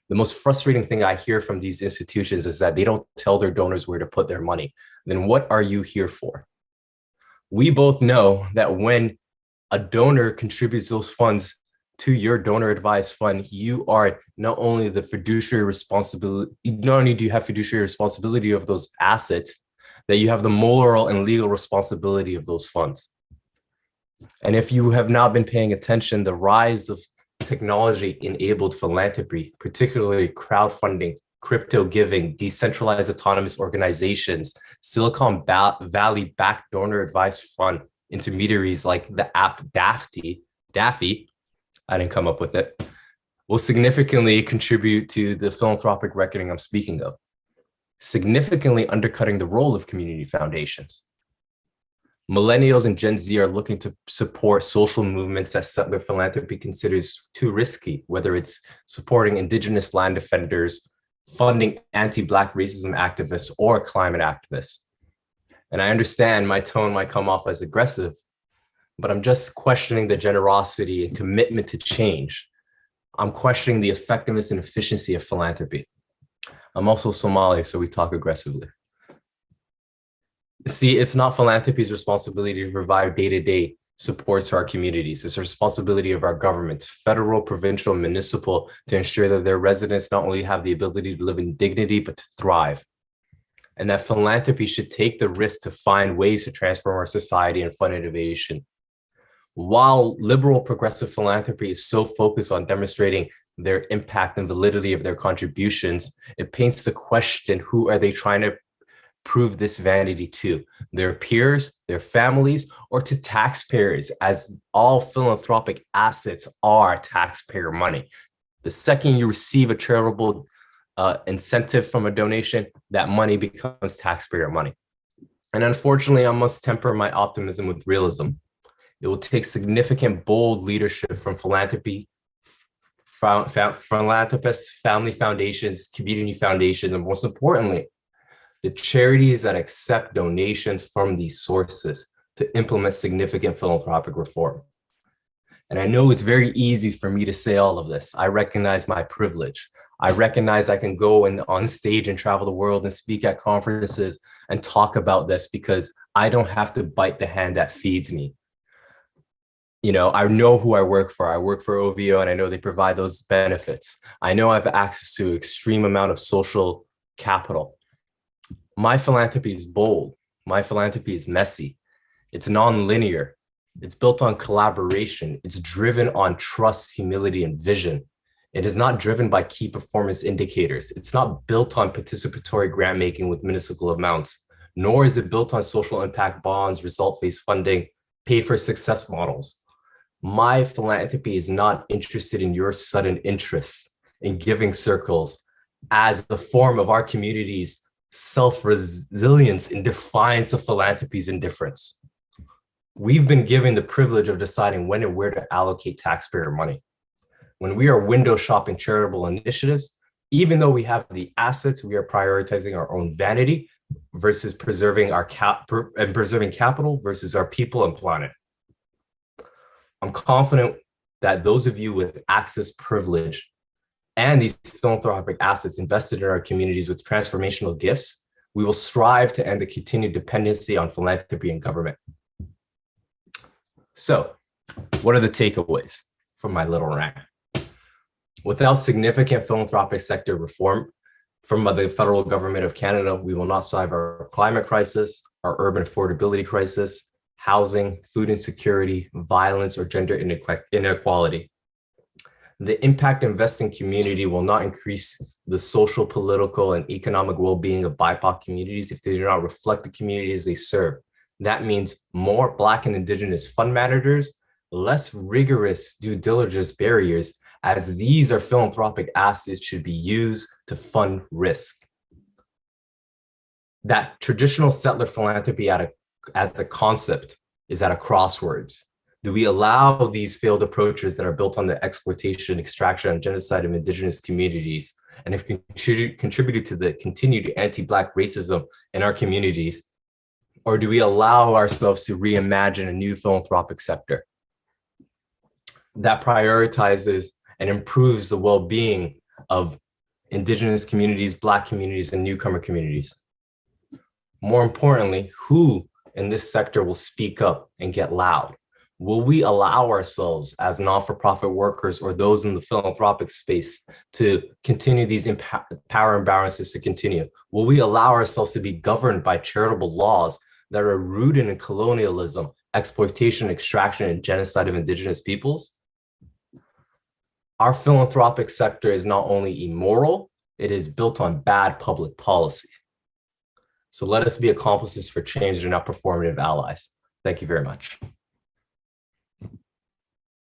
The most frustrating thing I hear from these institutions is that they don't tell their donors where to put their money. Then what are you here for? We both know that when a donor contributes those funds to your donor advised fund, you are not only the fiduciary responsibility, not only do you have fiduciary responsibility of those assets, that you have the moral and legal responsibility of those funds. And if you have not been paying attention, the rise of technology-enabled philanthropy, particularly crowdfunding, crypto giving, decentralized autonomous organizations, Silicon Valley-backed donor advised fund intermediaries like the app Daffy, I didn't come up with it, will significantly contribute to the philanthropic reckoning I'm speaking of, significantly undercutting the role of community foundations. Millennials and Gen Z are looking to support social movements that settler philanthropy considers too risky, whether it's supporting Indigenous land defenders, funding anti-Black racism activists, or climate activists. And I understand my tone might come off as aggressive, but I'm just questioning the generosity and commitment to change. I'm questioning the effectiveness and efficiency of philanthropy. I'm also Somali, so we talk aggressively. See, it's not philanthropy's responsibility to provide day-to-day support to our communities. It's the responsibility of our governments, federal, provincial, and municipal, to ensure that their residents not only have the ability to live in dignity, but to thrive. And that philanthropy should take the risk to find ways to transform our society and fund innovation. While liberal progressive philanthropy is so focused on demonstrating their impact and validity of their contributions, it paints the question, who are they trying to prove this vanity to? Their peers, their families, or to taxpayers, as all philanthropic assets are taxpayer money. The second you receive a charitable incentive from a donation, that money becomes taxpayer money. And unfortunately, I must temper my optimism with realism. It will take significant, bold leadership from philanthropists, family foundations, community foundations, and most importantly, the charities that accept donations from these sources to implement significant philanthropic reform. And I know it's very easy for me to say all of this. I recognize my privilege. I recognize I can go on stage and travel the world and speak at conferences and talk about this because I don't have to bite the hand that feeds me. You know, I know who I work for. I work for OVO and I know they provide those benefits. I know I have access to an extreme amount of social capital. My philanthropy is bold. My philanthropy is messy. It's non-linear. It's built on collaboration. It's driven on trust, humility, and vision. It is not driven by key performance indicators. It's not built on participatory grant making with minuscule amounts, nor is it built on social impact bonds, result-based funding, pay for success models. My philanthropy is not interested in your sudden interest in giving circles as the form of our community's self-resilience in defiance of philanthropy's indifference. We've been given the privilege of deciding when and where to allocate taxpayer money. When we are window shopping charitable initiatives, even though we have the assets, we are prioritizing our own vanity versus preserving capital versus our people and planet. I'm confident that those of you with access, privilege, and these philanthropic assets invested in our communities with transformational gifts, we will strive to end the continued dependency on philanthropy and government. So, what are the takeaways from my little rant? Without significant philanthropic sector reform from the federal government of Canada, we will not solve our climate crisis, our urban affordability crisis, housing, food insecurity, violence, or gender inequality. The impact investing community will not increase the social, political, and economic well-being of BIPOC communities if they do not reflect the communities they serve. That means more Black and Indigenous fund managers, less rigorous due diligence barriers, as these are philanthropic assets should be used to fund risk. That traditional settler philanthropy as a concept is at a crossroads. Do we allow these failed approaches that are built on the exploitation, extraction, and genocide of Indigenous communities and have contributed to the continued anti-Black racism in our communities? Or do we allow ourselves to reimagine a new philanthropic sector that prioritizes and improves the well-being of Indigenous communities, Black communities, and newcomer communities? More importantly, who in this sector will speak up and get loud? Will we allow ourselves as non-for-profit workers or those in the philanthropic space to continue these power imbalances to continue? Will we allow ourselves to be governed by charitable laws that are rooted in colonialism, exploitation, extraction, and genocide of Indigenous peoples? Our philanthropic sector is not only immoral, it is built on bad public policy. So let us be accomplices for change and not performative allies. Thank you very much.